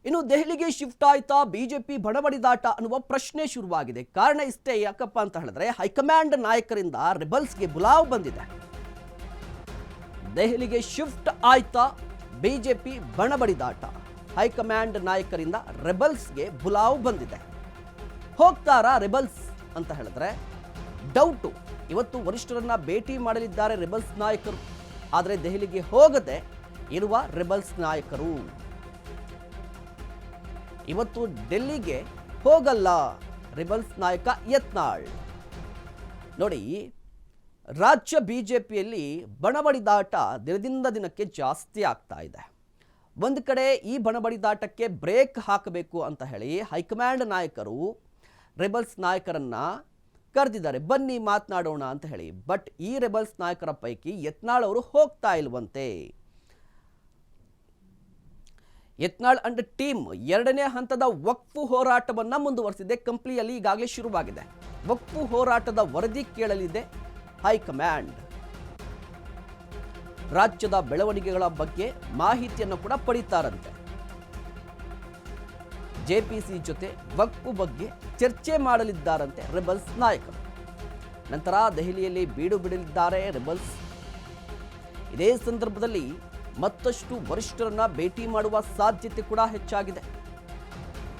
ಇನ್ನು ದೆಹಲಿಗೆ ಶಿಫ್ಟ್ ಆಯ್ತಾ ಬಿಜೆಪಿ ಬಣಬಡಿದಾಟ ಅನ್ನುವ ಪ್ರಶ್ನೆ ಶುರುವಾಗಿದೆ. ಕಾರಣ ಇಷ್ಟೇ, ಯಾಕಪ್ಪ ಅಂತ ಹೇಳಿದ್ರೆ ಹೈಕಮಾಂಡ್ ನಾಯಕರಿಂದ ರೆಬಲ್ಸ್ಗೆ ಬುಲಾವ್ ಬಂದಿದೆ. ದೆಹಲಿಗೆ ಶಿಫ್ಟ್ ಆಯ್ತಾ ಬಿಜೆಪಿ ಬಣಬಡಿದಾಟ, ಹೈಕಮಾಂಡ್ ನಾಯಕರಿಂದ ರೆಬಲ್ಸ್ಗೆ ಬುಲಾವ್ ಬಂದಿದೆ. ಹೋಗ್ತಾರಾ ರೆಬಲ್ಸ್ ಅಂತ ಹೇಳಿದ್ರೆ ಡೌಟು. ಇವತ್ತು ವರಿಷ್ಠರನ್ನ ಭೇಟಿ ಮಾಡಲಿದ್ದಾರೆ ರೆಬಲ್ಸ್ ನಾಯಕರು, ಆದರೆ ದೆಹಲಿಗೆ ಹೋಗದೆ ಇರುವ ರೆಬಲ್ಸ್ ನಾಯಕರು ಇವತ್ತು ಡೆಲ್ಲಿಗೆ ಹೋಗಲ್ಲ. ರೆಬಲ್ಸ್ ನಾಯಕ ಯತ್ನಾಳ್ ನೋಡಿ, ರಾಜ್ಯ ಬಿಜೆಪಿಯಲ್ಲಿ ಬಣಬಡಿದಾಟ ದಿನದಿಂದ ದಿನಕ್ಕೆ ಜಾಸ್ತಿ ಆಗ್ತಾ ಇದೆ. ಒಂದು ಕಡೆ ಈ ಬಣಬಡಿದಾಟಕ್ಕೆ ಬ್ರೇಕ್ ಹಾಕಬೇಕು ಅಂತ ಹೇಳಿ ಹೈಕಮಾಂಡ್ ನಾಯಕರು ರೆಬಲ್ಸ್ ನಾಯಕರನ್ನ ಕರೆದಿದ್ದಾರೆ, ಬನ್ನಿ ಮಾತನಾಡೋಣ ಅಂತ ಹೇಳಿ. ಬಟ್ ಈ ರೆಬಲ್ಸ್ ನಾಯಕರ ಪೈಕಿ ಯತ್ನಾಳ್ ಅವರು ಹೋಗ್ತಾ ಇಲ್ವಂತೆ. ಯತ್ನಾಳ್ ಅಂಡ್ ಟೀಮ್ ಎರಡನೇ ಹಂತದ ವಕ್ಫ್ ಹೋರಾಟವನ್ನು ಮುಂದುವರೆಸಿದೆ. ಕಂಪ್ಲಿಯಲ್ಲಿ ಈಗಾಗಲೇ ಶುರುವಾಗಿದೆ. ವಕ್ಫ್ ಹೋರಾಟದ ವರದಿ ಕೇಳಲಿದೆ ಹೈಕಮಾಂಡ್. ರಾಜ್ಯದ ಬೆಳವಣಿಗೆಗಳ ಬಗ್ಗೆ ಮಾಹಿತಿಯನ್ನು ಕೂಡ ಪಡೀತಾರಂತೆ. ಜೆಪಿಸಿ ಜೊತೆ ವಕ್ಫ್ ಬಗ್ಗೆ ಚರ್ಚೆ ಮಾಡಲಿದ್ದಾರಂತೆ ರೆಬಲ್ಸ್ ನಾಯಕರು. ನಂತರ ದೆಹಲಿಯಲ್ಲಿ ಬೀಡು ಬಿಡಲಿದ್ದಾರೆ ರೆಬಲ್ಸ್. ಇದೇ ಸಂದರ್ಭದಲ್ಲಿ ಮತ್ತಷ್ಟು ವರಿಷ್ಠರನ್ನ ಭೇಟಿ ಮಾಡುವ ಸಾಧ್ಯತೆ ಕೂಡ ಹೆಚ್ಚಾಗಿದೆ.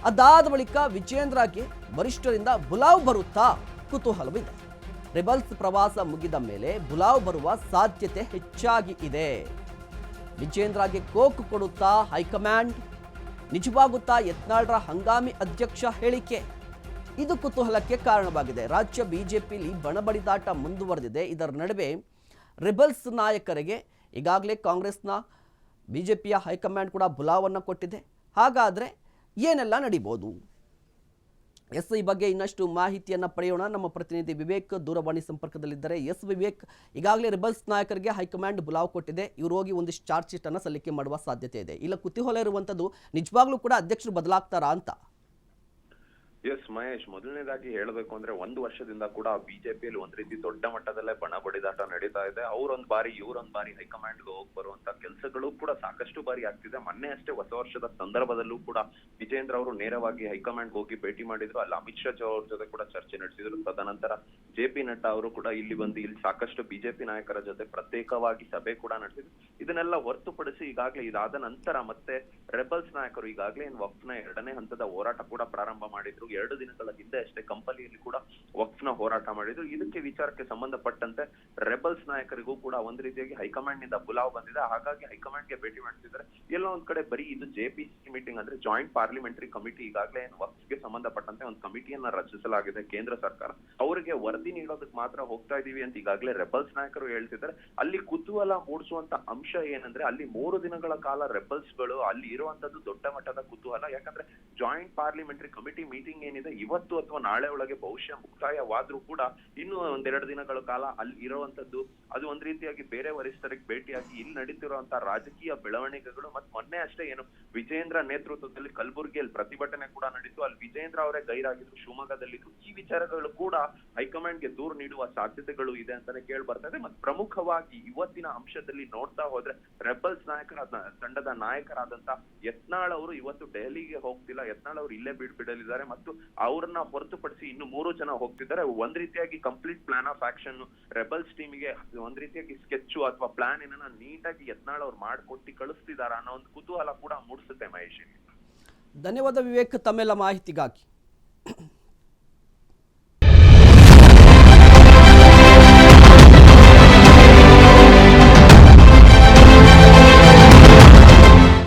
ಅದಾದ ಬಳಿಕ ವಿಜೇಂದ್ರಗೆ ವರಿಷ್ಠರಿಂದ ಬುಲಾವ್ ಬರುತ್ತಾ ಕುತೂಹಲವಿದೆ. ರೆಬಲ್ಸ್ ಪ್ರವಾಸ ಮುಗಿದ ಮೇಲೆ ಬುಲಾವ್ ಬರುವ ಸಾಧ್ಯತೆ ಹೆಚ್ಚಾಗಿ ಇದೆ. ವಿಜೇಂದ್ರಗೆ ಕೋಕ್ ಕೊಡುತ್ತಾ ಹೈಕಮಾಂಡ್? ನಿಜವಾಗುತ್ತಾ ಯತ್ನಾಳ್ರ ಹಂಗಾಮಿ ಅಧ್ಯಕ್ಷ ಹೇಳಿಕೆ? ಇದು ಕುತೂಹಲಕ್ಕೆ ಕಾರಣವಾಗಿದೆ. ರಾಜ್ಯ ಬಿಜೆಪಿಯಲ್ಲಿ ಬಣಬಡಿದಾಟ ಮುಂದುವರೆದಿದೆ. ಇದರ ನಡುವೆ ರೆಬಲ್ಸ್ ನಾಯಕರಿಗೆ ಈಗಾಗಲೇ ಕಾಂಗ್ರೆಸ್ನ ಬಿಜೆಪಿಯ ಹೈಕಮಾಂಡ್ ಕೂಡ ಬುಲಾವನ್ನು ಕೊಟ್ಟಿದೆ. ಹಾಗಾದರೆ ಏನೆಲ್ಲ ನಡೀಬೋದು? ಈ ಬಗ್ಗೆ ಇನ್ನಷ್ಟು ಮಾಹಿತಿಯನ್ನು ಪಡೆಯೋಣ. ನಮ್ಮ ಪ್ರತಿನಿಧಿ ವಿವೇಕ್ ದೂರವಾಣಿ ಸಂಪರ್ಕದಲ್ಲಿದ್ದಾರೆ. ವಿವೇಕ್, ಈಗಾಗಲೇ ರೆಬಲ್ಸ್ ನಾಯಕರಿಗೆ ಹೈಕಮಾಂಡ್ ಬುಲಾವ್ ಕೊಟ್ಟಿದೆ. ಇವರು ಹೋಗಿ ಒಂದಿಷ್ಟು ಚಾರ್ಜ್ ಶೀಟ್ ಅನ್ನು ಸಲ್ಲಿಕೆ ಮಾಡುವ ಸಾಧ್ಯತೆ ಇದೆ. ಇಲ್ಲ ಕುತೂಹಲ ಇರುವಂಥದ್ದು, ನಿಜವಾಗ್ಲೂ ಕೂಡ ಅಧ್ಯಕ್ಷರು ಬದಲಾಗ್ತಾರಾ ಅಂತ? ಎಸ್ ಮಹೇಶ್, ಮೊದಲನೇದಾಗಿ ಹೇಳಬೇಕು ಅಂದ್ರೆ ಒಂದು ವರ್ಷದಿಂದ ಕೂಡ ಬಿಜೆಪಿಯಲ್ಲಿ ಒಂದ್ ರೀತಿ ದೊಡ್ಡ ಮಟ್ಟದಲ್ಲೇ ಬಣ ಬಡಿದಾಟ ನಡೀತಾ ಇದೆ. ಅವ್ರೊಂದ್ ಬಾರಿ ಇವ್ರೊಂದ್ ಬಾರಿ ಹೈಕಮಾಂಡ್ಗೆ ಹೋಗಿ ಬರುವಂತ ಕೆಲಸಗಳು ಕೂಡ ಸಾಕಷ್ಟು ಬಾರಿ ಆಗ್ತಿದೆ. ಮೊನ್ನೆ ಅಷ್ಟೇ ಹೊಸ ವರ್ಷದ ಸಂದರ್ಭದಲ್ಲೂ ಕೂಡ ವಿಜೇಂದ್ರ ಅವರು ನೇರವಾಗಿ ಹೈಕಮಾಂಡ್ ಹೋಗಿ ಭೇಟಿ ಮಾಡಿದ್ರು. ಅಲ್ಲಿ ಅಮಿತ್ ಶಾ ಅವ್ರ ಜೊತೆ ಕೂಡ ಚರ್ಚೆ ನಡೆಸಿದ್ರು. ತದನಂತರ ಜೆ.ಪಿ. ನಡ್ಡಾ ಅವರು ಕೂಡ ಇಲ್ಲಿ ಬಂದು ಇಲ್ಲಿ ಸಾಕಷ್ಟು ಬಿಜೆಪಿ ನಾಯಕರ ಜೊತೆ ಪ್ರತ್ಯೇಕವಾಗಿ ಸಭೆ ಕೂಡ ನಡೆಸಿದ್ರು. ಇದನ್ನೆಲ್ಲ ಹೊರತುಪಡಿಸಿ ಈಗಾಗಲೇ ಇದಾದ ನಂತರ ಮತ್ತೆ ರೆಬಲ್ಸ್ ನಾಯಕರು ಈಗಾಗಲೇ ವಕ್ಫ್ನ ಎರಡನೇ ಹಂತದ ಹೋರಾಟ ಕೂಡ ಪ್ರಾರಂಭ ಮಾಡಿದ್ರು. 2 ದಿನಗಳ ಹಿಂದೆ ಅಷ್ಟೇ ಕಂಪನಿಯಲ್ಲಿ ಕೂಡ ವಕ್ಫ್ನ ಹೋರಾಟ ಮಾಡಿದ್ರು. ಇದಕ್ಕೆ ವಿಚಾರಕ್ಕೆ ಸಂಬಂಧಪಟ್ಟಂತೆ ರೆಬಲ್ಸ್ ನಾಯಕರಿಗೂ ಕೂಡ ಒಂದ್ ರೀತಿಯಾಗಿ ಹೈಕಮಾಂಡ್ ನಿಂದ ಬುಲಾವ್ ಬಂದಿದೆ. ಹಾಗಾಗಿ ಹೈಕಮಾಂಡ್ಗೆ ಭೇಟಿ ಮಾಡ್ತಿದ್ದಾರೆ. ಎಲ್ಲೋ ಒಂದ್ ಕಡೆ ಬರೀ ಇದು ಜೆಪಿಸಿ ಮೀಟಿಂಗ್ ಅಂದ್ರೆ ಜಾಯಿಂಟ್ ಪಾರ್ಲಿಮೆಂಟರಿ ಕಮಿಟಿ, ಈಗಾಗಲೇ ವಕ್ಫ್ಗೆ ಸಂಬಂಧಪಟ್ಟಂತೆ ಒಂದು ಕಮಿಟಿಯನ್ನ ರಚಿಸಲಾಗಿದೆ ಕೇಂದ್ರ ಸರ್ಕಾರ. ಅವರಿಗೆ ವರದಿ ನೀಡೋದಕ್ಕೆ ಮಾತ್ರ ಹೋಗ್ತಾ ಇದೀವಿ ಅಂತ ಈಗಾಗಲೇ ರೆಬಲ್ಸ್ ನಾಯಕರು ಹೇಳ್ತಿದ್ದಾರೆ. ಅಲ್ಲಿ ಕುತೂಹಲ ಮೂಡಿಸುವಂತ ಅಂಶ ಏನಂದ್ರೆ, ಅಲ್ಲಿ 3 ದಿನಗಳ ಕಾಲ ರೆಬಲ್ಸ್ ಗಳು ಅಲ್ಲಿ ಇರುವಂತದ್ದು ದೊಡ್ಡ ಮಟ್ಟದ ಕುತೂಹಲ. ಯಾಕಂದ್ರೆ ಜಾಯಿಂಟ್ ಪಾರ್ಲಿಮೆಂಟರಿ ಕಮಿಟಿ ಮೀಟಿಂಗ್ ಏನಿದೆ ಇವತ್ತು ಅಥವಾ ನಾಳೆ ಒಳಗೆ ಬಹುಶಃ ಮುಕ್ತಾಯವಾದ್ರೂ ಕೂಡ ಇನ್ನು 1-2 ದಿನಗಳ ಕಾಲ ಅಲ್ಲಿ ಇರುವಂತದ್ದು ಅದು ಒಂದ್ ರೀತಿಯಾಗಿ ಬೇರೆ ವರಿಷ್ಠರಿಗೆ ಭೇಟಿಯಾಗಿ ಇಲ್ಲಿ ನಡೀತಿರುವಂತಹ ರಾಜಕೀಯ ಬೆಳವಣಿಗೆಗಳು. ಮತ್ತೆ ಮೊನ್ನೆ ಅಷ್ಟೇ ಏನು ವಿಜೇಂದ್ರ ನೇತೃತ್ವದಲ್ಲಿ ಕಲಬುರಗಿಯಲ್ಲಿ ಪ್ರತಿಭಟನೆ ಕೂಡ ನಡೀತು. ಅಲ್ಲಿ ವಿಜೇಂದ್ರ ಅವರೇ ಗೈರಾಗಿದ್ರು, ಶಿವಮೊಗ್ಗದಲ್ಲಿದ್ರು. ಈ ವಿಚಾರಗಳು ಕೂಡ ಹೈಕಮಾಂಡ್ಗೆ ದೂರು ನೀಡುವ ಸಾಧ್ಯತೆಗಳು ಇದೆ ಅಂತಾನೆ ಕೇಳಿ ಬರ್ತಾ ಇದೆ. ಮತ್ತೆ ಪ್ರಮುಖವಾಗಿ ಇವತ್ತಿನ ಅಂಶದಲ್ಲಿ ನೋಡ್ತಾ ಹೋದ್ರೆ ರೆಬಲ್ಸ್ ತಂಡದ ನಾಯಕರಾದಂತ ಯತ್ನಾಳ್ ಅವರು ಇವತ್ತು ದೆಹಲಿಗೆ ಹೋಗ್ತಿಲ್ಲ. ಯತ್ನಾಳ್ ಅವರು ಇಲ್ಲೇ ಬಿಡಲಿದ್ದಾರೆ ಮತ್ತು ಅವ್ರನ್ನ ಹೊರತುಪಡಿಸಿ ಇನ್ನು 3 ಜನ ಹೋಗ್ತಿದ್ದಾರೆ. ಒಂದ್ ರೀತಿಯಾಗಿ complete plan of action rebels ಟೀಮಿಗೆ ಒಂದ್ ರೀತಿಯಾಗಿ ಸ್ಕೆಚ್ ಅಥವಾ ಪ್ಲಾನ್ ಏನನ್ನ ನೀಟಾಗಿ ಯತ್ನಾಳ್ ಅವ್ರು ಮಾಡ್ಕೊಟ್ಟು ಕಳಿಸ್ತಿದಾರ ಅನ್ನೋ ಒಂದು ಕುತೂಹಲ ಕೂಡ ಮೂಡಿಸುತ್ತೆ ಮಹೇಶ್. ಧನ್ಯವಾದ ವಿವೇಕ್, ತಮ್ಮೆಲ್ಲ ಮಾಹಿತಿಗಾಗಿ.